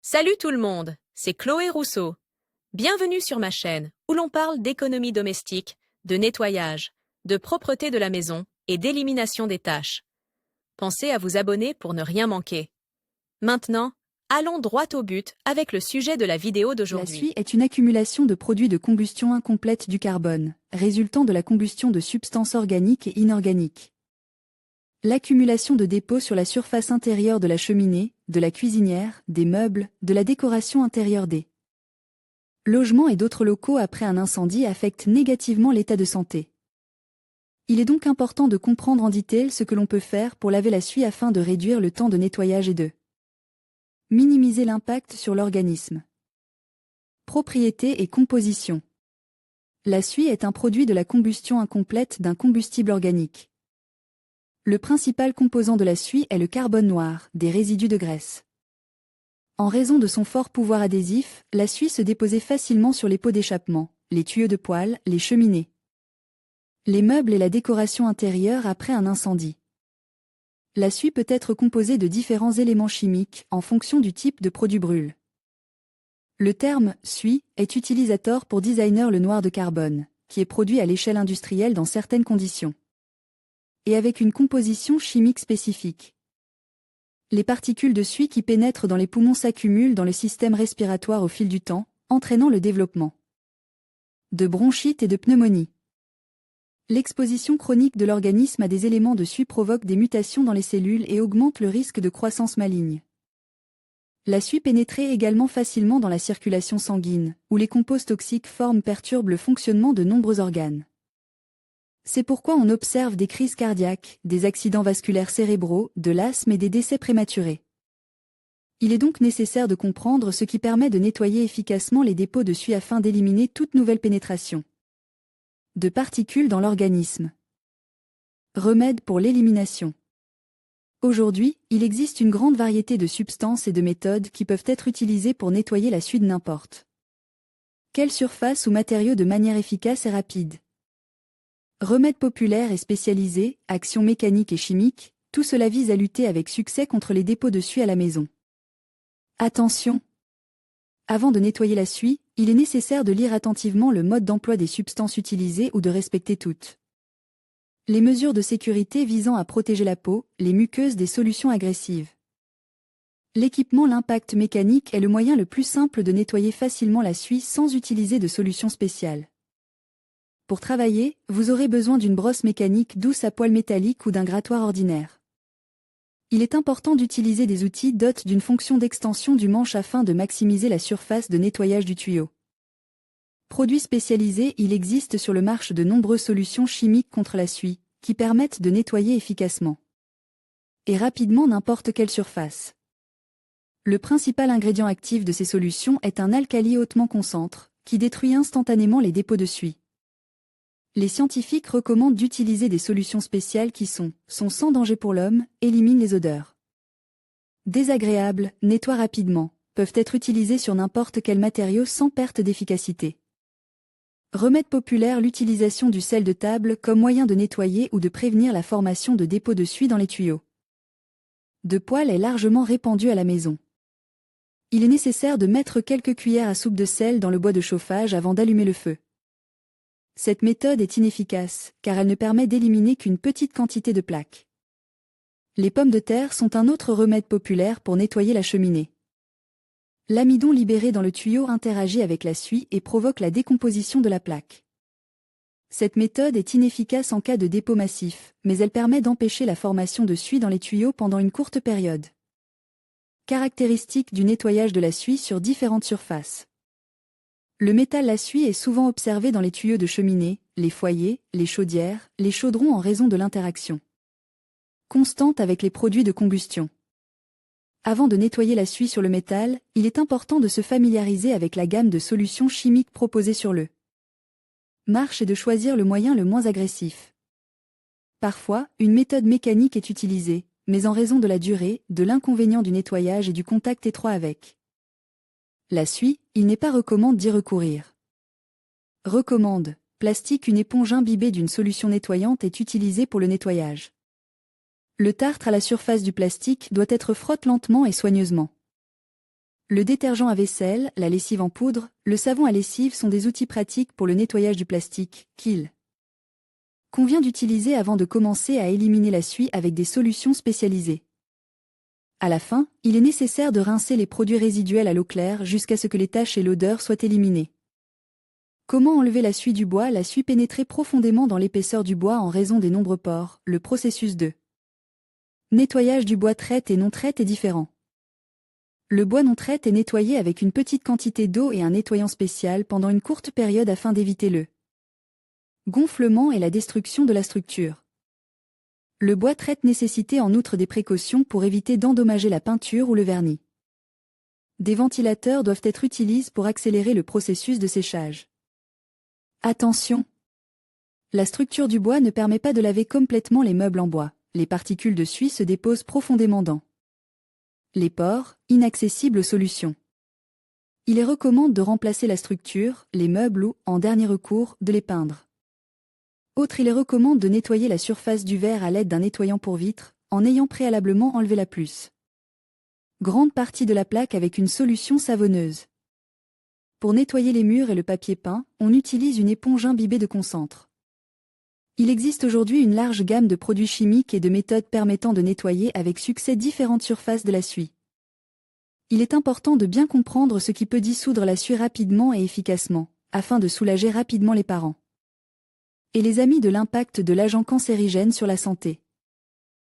Salut tout le monde, c'est Chloé Rousseau. Bienvenue sur ma chaîne où l'on parle d'économie domestique, de nettoyage, de propreté de la maison et d'élimination des tâches. Pensez à vous abonner pour ne rien manquer. Maintenant, allons droit au but avec le sujet de la vidéo La d'aujourd'hui. suie est une accumulation de produits de combustion incomplète du carbone, résultant de la combustion de substances organiques et inorganiques. L'accumulation de dépôts sur la surface intérieure de la cheminée, de la cuisinière, des meubles, de la décoration intérieure des logements et d'autres locaux après un incendie affecte négativement l'état de santé. Il est donc important de comprendre en détail ce que l'on peut faire pour laver la suie afin de réduire le temps de nettoyage et de minimiser l'impact sur l'organisme. Propriété et composition. La suie est un produit de la combustion incomplète d'un combustible organique. Le principal composant de la suie est le carbone noir, des résidus de graisse. En raison de son fort pouvoir adhésif, la suie se déposait facilement sur les pots d'échappement, les tuyaux de poêle, les cheminées, les meubles et la décoration intérieure après un incendie. La suie peut être composée de différents éléments chimiques en fonction du type de produit brûle. Le terme « suie » est utilisé à tort pour designer le noir de carbone, qui est produit à l'échelle industrielle dans certaines conditions, et avec une composition chimique spécifique. Les particules de suie qui pénètrent dans les poumons s'accumulent dans le système respiratoire au fil du temps, entraînant le développement de bronchite et de pneumonie. L'exposition chronique de l'organisme à des éléments de suie provoque des mutations dans les cellules et augmente le risque de croissance maligne. La suie pénétrait également facilement dans la circulation sanguine, où les composés toxiques perturbent le fonctionnement de nombreux organes. C'est pourquoi on observe des crises cardiaques, des accidents vasculaires cérébraux, de l'asthme et des décès prématurés. Il est donc nécessaire de comprendre ce qui permet de nettoyer efficacement les dépôts de suie afin d'éliminer toute nouvelle pénétration de particules dans l'organisme. Remèdes pour l'élimination. Aujourd'hui, il existe une grande variété de substances et de méthodes qui peuvent être utilisées pour nettoyer la suie de n'importe quelle surface ou matériau de manière efficace et rapide. Remèdes populaires et spécialisés, actions mécaniques et chimiques, tout cela vise à lutter avec succès contre les dépôts de suie à la maison. Attention! Avant de nettoyer la suie, il est nécessaire de lire attentivement le mode d'emploi des substances utilisées ou de respecter toutes les mesures de sécurité visant à protéger la peau, les muqueuses des solutions agressives. L'équipement l'impact mécanique est le moyen le plus simple de nettoyer facilement la suie sans utiliser de solution spéciale. Pour travailler, vous aurez besoin d'une brosse mécanique douce à poil métallique ou d'un grattoir ordinaire. Il est important d'utiliser des outils dotés d'une fonction d'extension du manche afin de maximiser la surface de nettoyage du tuyau. Produits spécialisés, il existe sur le marché de nombreuses solutions chimiques contre la suie, qui permettent de nettoyer efficacement et rapidement n'importe quelle surface. Le principal ingrédient actif de ces solutions est un alcali hautement concentré, qui détruit instantanément les dépôts de suie. Les scientifiques recommandent d'utiliser des solutions spéciales qui sont sans danger pour l'homme, éliminent les odeurs désagréables, nettoient rapidement, peuvent être utilisées sur n'importe quel matériau sans perte d'efficacité. Remède populaire: l'utilisation du sel de table comme moyen de nettoyer ou de prévenir la formation de dépôts de suie dans les tuyaux de poêle est largement répandu à la maison. Il est nécessaire de mettre quelques cuillères à soupe de sel dans le bois de chauffage avant d'allumer le feu. Cette méthode est inefficace, car elle ne permet d'éliminer qu'une petite quantité de plaques. Les pommes de terre sont un autre remède populaire pour nettoyer la cheminée. L'amidon libéré dans le tuyau interagit avec la suie et provoque la décomposition de la plaque. Cette méthode est inefficace en cas de dépôt massif, mais elle permet d'empêcher la formation de suie dans les tuyaux pendant une courte période. Caractéristiques du nettoyage de la suie sur différentes surfaces. Le métal à suie est souvent observé dans les tuyaux de cheminée, les foyers, les chaudières, les chaudrons en raison de l'interaction constante avec les produits de combustion. Avant de nettoyer la suie sur le métal, il est important de se familiariser avec la gamme de solutions chimiques proposées sur le marché et de choisir le moyen le moins agressif. Parfois, une méthode mécanique est utilisée, mais en raison de la durée, de l'inconvénient du nettoyage et du contact étroit avec la suie, il n'est pas recommandé d'y recourir. Recommande: plastique. Une éponge imbibée d'une solution nettoyante est utilisée pour le nettoyage. Le tartre à la surface du plastique doit être frotté lentement et soigneusement. Le détergent à vaisselle, la lessive en poudre, le savon à lessive sont des outils pratiques pour le nettoyage du plastique, qu'il convient d'utiliser avant de commencer à éliminer la suie avec des solutions spécialisées. À la fin, il est nécessaire de rincer les produits résiduels à l'eau claire jusqu'à ce que les taches et l'odeur soient éliminées. Comment enlever la suie du bois? La suie pénétrait profondément dans l'épaisseur du bois en raison des nombreux pores. Le processus de nettoyage du bois traite et non traite est différent. Le bois non traite est nettoyé avec une petite quantité d'eau et un nettoyant spécial pendant une courte période afin d'éviter le gonflement et la destruction de la structure. Le bois traite nécessitait en outre des précautions pour éviter d'endommager la peinture ou le vernis. Des ventilateurs doivent être utilisés pour accélérer le processus de séchage. Attention! La structure du bois ne permet pas de laver complètement les meubles en bois. Les particules de suie se déposent profondément dans les pores, inaccessibles aux solutions. Il est recommandé de remplacer la structure, les meubles ou, en dernier recours, de les peindre. Autre, il est recommandé de nettoyer la surface du verre à l'aide d'un nettoyant pour vitres, en ayant préalablement enlevé la plus grande partie de la plaque avec une solution savonneuse. Pour nettoyer les murs et le papier peint, on utilise une éponge imbibée de concentre. Il existe aujourd'hui une large gamme de produits chimiques et de méthodes permettant de nettoyer avec succès différentes surfaces de la suie. Il est important de bien comprendre ce qui peut dissoudre la suie rapidement et efficacement, afin de soulager rapidement les parents et les amis de l'impact de l'agent cancérigène sur la santé.